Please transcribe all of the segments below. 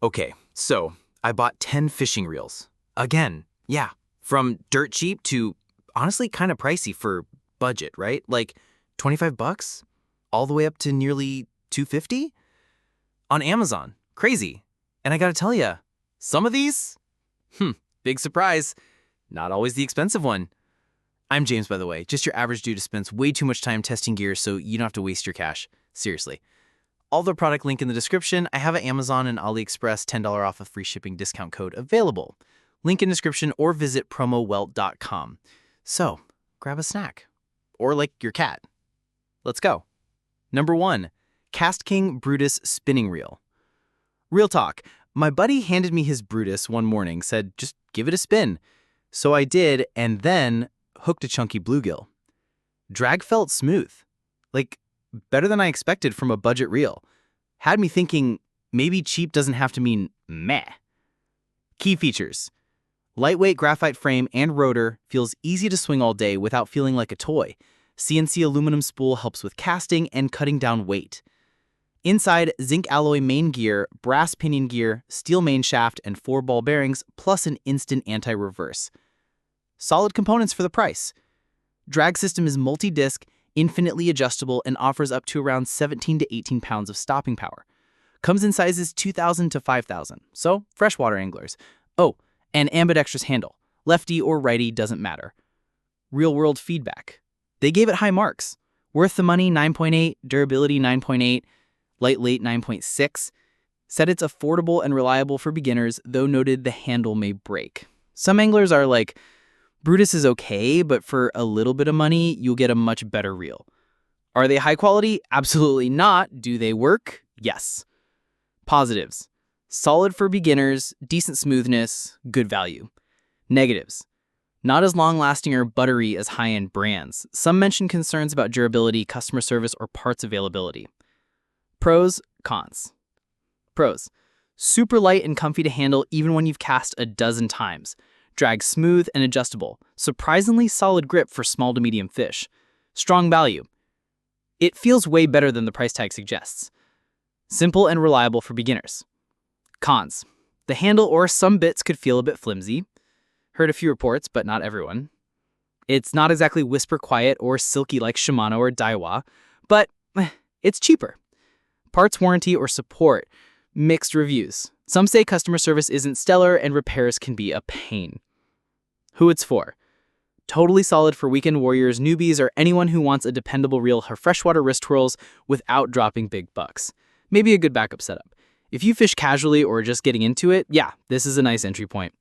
Okay, so I bought 10 fishing reels. Again, yeah, from dirt cheap to honestly kind of pricey for budget, right? Like 25 bucks all the way up to nearly 250 on Amazon. Crazy. And I gotta tell ya, some of these, big surprise, not always the expensive one. I'm James, by the way, just your average dude who spends way too much time testing gear so you don't have to waste your cash. Seriously. All the product link in the description. I have an Amazon and AliExpress $10 off of free shipping discount code available. Link in description or visit promowelt.com. So, grab a snack. Or like your cat. Let's go. Number 1, KastKing Brutus spinning reel. Real talk, my buddy handed me his Brutus one morning, said just give it a spin. So I did, and then hooked a chunky bluegill. Drag felt smooth. Like, better than I expected from a budget reel. Had me thinking maybe cheap doesn't have to mean meh. Key features. Lightweight graphite frame and rotor, feels easy to swing all day without feeling like a toy. CNC aluminum spool helps with casting and cutting down weight. Inside, zinc alloy main gear, brass pinion gear, steel main shaft, and 4 ball bearings, plus an instant anti-reverse. Solid components for the price. Drag system is multi-disc, infinitely adjustable, and offers up to around 17 to 18 pounds of stopping power. Comes in sizes 2,000 to 5,000, so freshwater anglers. Oh, and ambidextrous handle. Lefty or righty doesn't matter. Real-world feedback. They gave it high marks. Worth the money 9.8, durability 9.8, lightweight 9.6. Said it's affordable and reliable for beginners, though noted the handle may break. Some anglers are like, Brutus is okay, but for a little bit of money, you'll get a much better reel. Are they high quality? Absolutely not. Do they work? Yes. Positives. Solid for beginners, decent smoothness, good value. Negatives. Not as long-lasting or buttery as high-end brands. Some mention concerns about durability, customer service, or parts availability. Pros, cons. Pros. Super light and comfy to handle even when you've cast a dozen times. Drag smooth and adjustable. Surprisingly solid grip for small to medium fish. Strong value. It feels way better than the price tag suggests. Simple and reliable for beginners. Cons. The handle or some bits could feel a bit flimsy. Heard a few reports, but not everyone. It's not exactly whisper quiet or silky like Shimano or Daiwa, but it's cheaper. Parts warranty or support. Mixed reviews. Some say customer service isn't stellar and repairs can be a pain. Who it's for. Totally solid for weekend warriors, newbies, or anyone who wants a dependable reel for freshwater wrist twirls without dropping big bucks. Maybe a good backup setup. If you fish casually or just getting into it, yeah, this is a nice entry point.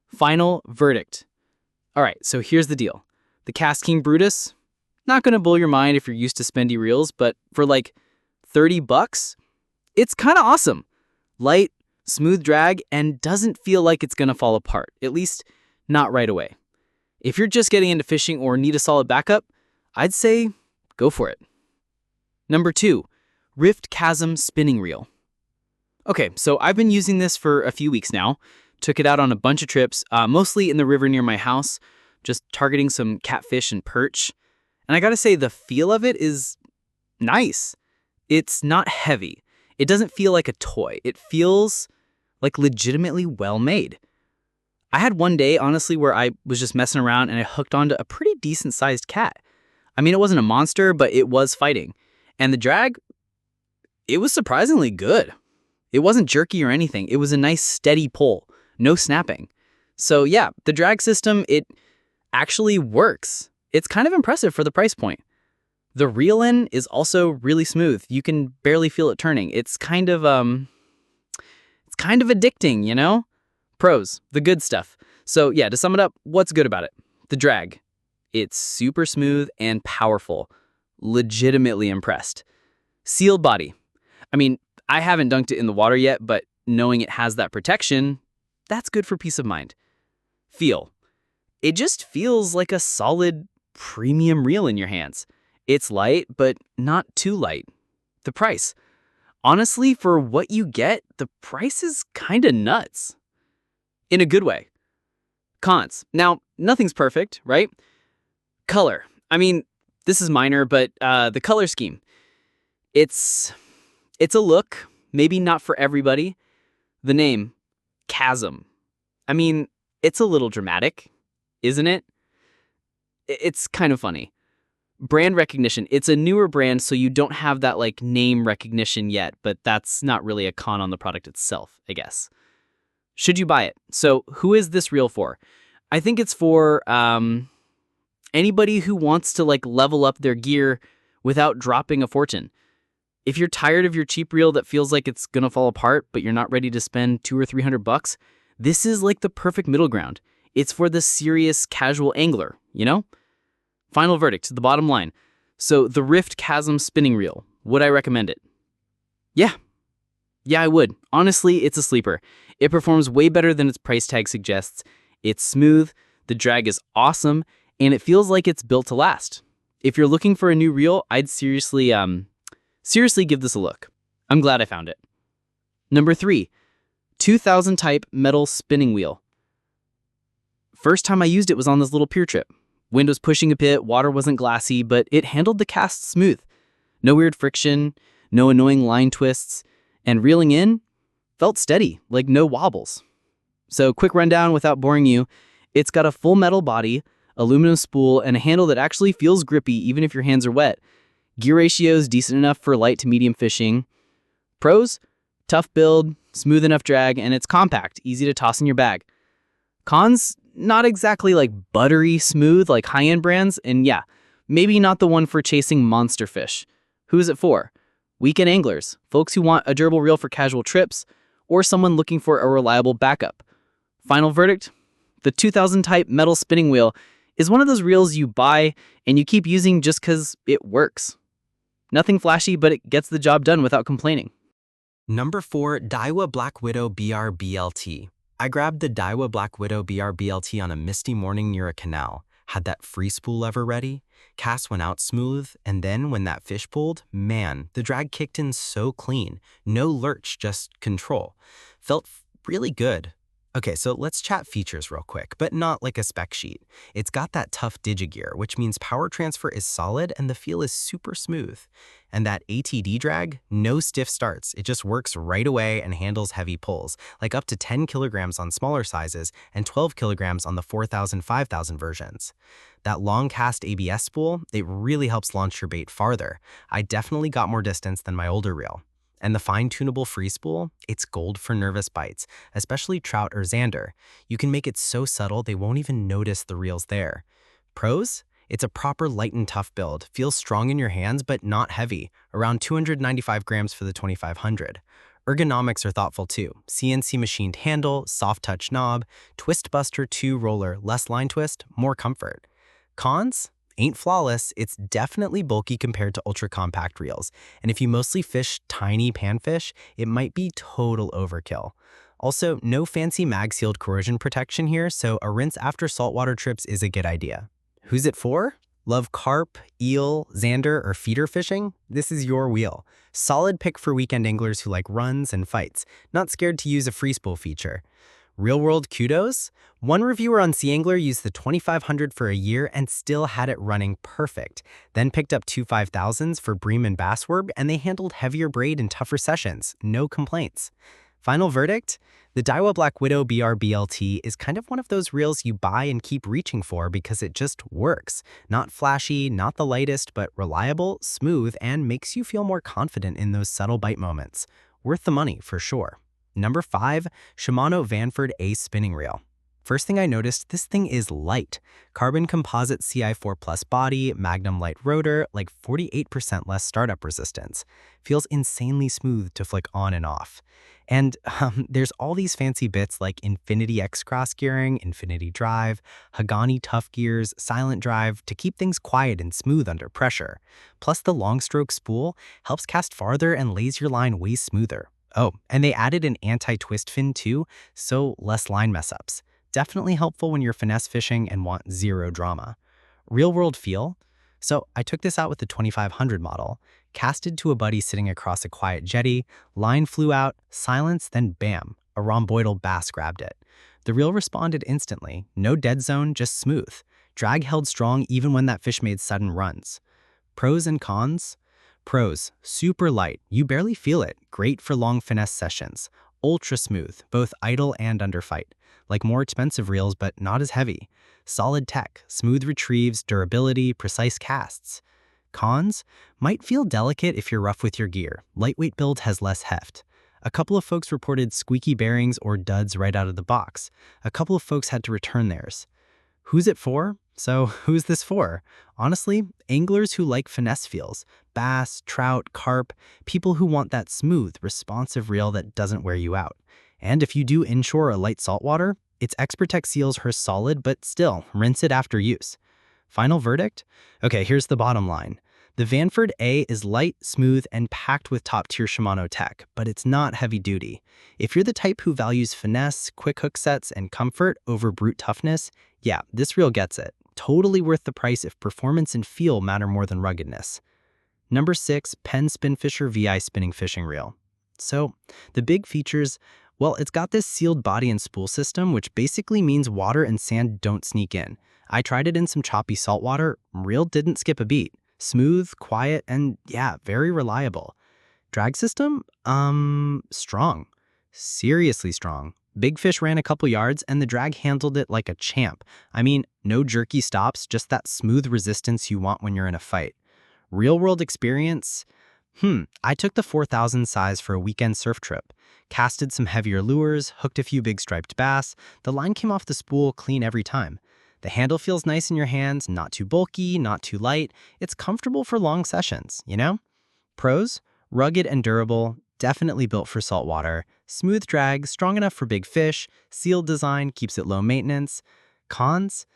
Final verdict. Alright, so here's the deal. The KastKing Brutus, not gonna blow your mind if you're used to spendy reels, but for like 30 bucks, it's kinda awesome. Light, smooth drag, and doesn't feel like it's gonna fall apart, at least not right away. If you're just getting into fishing or need a solid backup, I'd say go for it. Number 2, Rift Chasm spinning reel. Okay, so I've been using this for a few weeks now. Took it out on a bunch of trips, mostly in the river near my house, just targeting some catfish and perch. And I gotta say, the feel of it is nice. It's not heavy. It doesn't feel like a toy. It feels like legitimately well made. I had one day, honestly, where I was just messing around and I hooked onto a pretty decent sized cat. I mean, it wasn't a monster, but it was fighting. And the drag, it was surprisingly good. It wasn't jerky or anything. It was a nice steady pull, no snapping. So yeah, the drag system, it actually works. It's kind of impressive for the price point. The reel-in is also really smooth. You can barely feel it turning. It's kind of addicting, you know? Pros, the good stuff. So yeah, to sum it up, what's good about it? The drag. It's super smooth and powerful. Legitimately impressed. Sealed body. I mean, I haven't dunked it in the water yet, but knowing it has that protection, that's good for peace of mind. Feel. It just feels like a solid premium reel in your hands. It's light, but not too light. The price. Honestly, for what you get, the price is kinda nuts. In a good way. Cons. Now, nothing's perfect, right? Color. I mean, this is minor, but the color scheme. It's a look, maybe not for everybody. The name, Chasm. I mean, it's a little dramatic, isn't it? It's kind of funny. Brand recognition. It's a newer brand, so you don't have that like name recognition yet, but that's not really a con on the product itself, I guess. Should you buy it? So who is this reel for? I think it's for anybody who wants to like level up their gear without dropping a fortune. If you're tired of your cheap reel that feels like it's gonna fall apart, but you're not ready to spend $200 or $300, this is like the perfect middle ground. It's for the serious casual angler, you know? Final verdict, the bottom line. So the Rift Chasm spinning reel, would I recommend it? Yeah, I would. Honestly, it's a sleeper. It performs way better than its price tag suggests. It's smooth, the drag is awesome, and it feels like it's built to last. If you're looking for a new reel, I'd seriously give this a look. I'm glad I found it. Number 3, 2000 type metal spinning wheel. First time I used it was on this little pier trip. Wind was pushing a bit, water wasn't glassy, but it handled the cast smooth. No weird friction, no annoying line twists, and reeling in felt steady, like no wobbles. So quick rundown without boring you, it's got a full metal body, aluminum spool, and a handle that actually feels grippy even if your hands are wet. Gear ratio is decent enough for light to medium fishing. Pros, tough build, smooth enough drag, and it's compact, easy to toss in your bag. Cons, not exactly like buttery smooth like high-end brands, and yeah, maybe not the one for chasing monster fish. Who is it for? Weekend anglers, folks who want a durable reel for casual trips, or someone looking for a reliable backup. Final verdict? The 2000 type metal spinning wheel is one of those reels you buy and you keep using just because it works. Nothing flashy, but it gets the job done without complaining. Number 4, Daiwa Black Widow BR-BLT. I grabbed the Daiwa Black Widow BR-BLT on a misty morning near a canal, had that free spool lever ready, cast went out smooth, and then when that fish pulled, man, the drag kicked in so clean. No lurch, just control. Felt really good. Okay, so let's chat features real quick, but not like a spec sheet. It's got that tough digigear, which means power transfer is solid and the feel is super smooth. And that ATD drag, no stiff starts. It just works right away and handles heavy pulls, like up to 10 kilograms on smaller sizes and 12 kilograms on the 4,000, 5,000 versions. That long cast ABS spool, it really helps launch your bait farther. I definitely got more distance than my older reel. And the fine-tunable free spool, it's gold for nervous bites, especially trout or zander. You can make it so subtle they won't even notice the reel's there. Pros? It's a proper light and tough build, feels strong in your hands but not heavy, around 295 grams for the 2500. Ergonomics are thoughtful too. CNC machined handle, soft touch knob, twist buster 2 roller, less line twist, more comfort. Cons? Ain't flawless, it's definitely bulky compared to ultra-compact reels, and if you mostly fish tiny panfish, it might be total overkill. Also, no fancy mag-sealed corrosion protection here, so a rinse after saltwater trips is a good idea. Who's it for? Love carp, eel, zander, or feeder fishing? This is your wheel. Solid pick for weekend anglers who like runs and fights, not scared to use a free spool feature. Real-world kudos? One reviewer on Sea Angler used the 2500 for a year and still had it running perfect. Then picked up 2 5000s for bream and bassworm, and they handled heavier braid and tougher sessions. No complaints. Final verdict? The Daiwa Black Widow BR-BLT is kind of one of those reels you buy and keep reaching for because it just works. Not flashy, not the lightest, but reliable, smooth, and makes you feel more confident in those subtle bite moments. Worth the money, for sure. Number 5, Shimano VANFORD Ace Spinning Reel. First thing I noticed, this thing is light. Carbon composite CI4 Plus body, Magnum light rotor, like 48% less startup resistance. Feels insanely smooth to flick on and off. And there's all these fancy bits like Infinity X cross gearing, Infinity Drive, Hagani Tough Gears, Silent Drive to keep things quiet and smooth under pressure. Plus the long stroke spool helps cast farther and lays your line way smoother. Oh, and they added an anti-twist fin too, so less line mess-ups. Definitely helpful when you're finesse fishing and want zero drama. Real-world feel? So I took this out with the 2500 model, casted to a buddy sitting across a quiet jetty, line flew out, silence, then bam, a rhomboidal bass grabbed it. The reel responded instantly, no dead zone, just smooth. Drag held strong even when that fish made sudden runs. Pros and cons? Pros, super light, you barely feel it, great for long finesse sessions. Ultra smooth, both idle and under fight. Like more expensive reels, but not as heavy. Solid tech, smooth retrieves, durability, precise casts. Cons? Might feel delicate if you're rough with your gear. Lightweight build has less heft. A couple of folks reported squeaky bearings or duds right out of the box. A couple of folks had to return theirs. Who's it for? So who's this for? Honestly, anglers who like finesse feels. Bass, trout, carp, people who want that smooth, responsive reel that doesn't wear you out. And if you do inshore or light saltwater, its X-Protect seals are solid, but still, rinse it after use. Final verdict? Okay, here's the bottom line. The VANFORD A is light, smooth, and packed with top-tier Shimano tech, but it's not heavy-duty. If you're the type who values finesse, quick hook sets, and comfort over brute toughness, yeah, this reel gets it. Totally worth the price if performance and feel matter more than ruggedness. Number 6, PENN Spinfisher VI Spinning Fishing Reel. So, the big features, well, it's got this sealed body and spool system, which basically means water and sand don't sneak in. I tried it in some choppy saltwater, reel didn't skip a beat. Smooth, quiet, and yeah, very reliable. Drag system? Strong. Seriously strong. Big fish ran a couple yards and the drag handled it like a champ. I mean, no jerky stops, just that smooth resistance you want when you're in a fight. Real world experience? I took the 4,000 size for a weekend surf trip. Casted some heavier lures, hooked a few big striped bass. The line came off the spool clean every time. The handle feels nice in your hands, not too bulky, not too light. It's comfortable for long sessions, you know? Pros? Rugged and durable, definitely built for saltwater. Smooth drag, strong enough for big fish. Sealed design, keeps it low maintenance. Cons?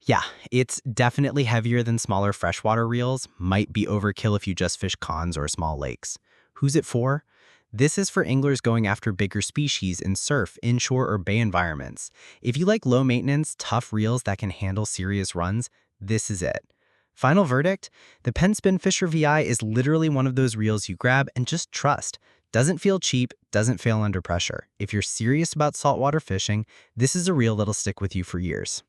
Yeah, it's definitely heavier than smaller freshwater reels. Might be overkill if you just fish ponds or small lakes. Who's it for? This is for anglers going after bigger species in surf, inshore, or bay environments. If you like low maintenance, tough reels that can handle serious runs, this is it. Final verdict? The PENN Spinfisher VI is literally one of those reels you grab and just trust. Doesn't feel cheap, doesn't fail under pressure. If you're serious about saltwater fishing, this is a reel that'll stick with you for years.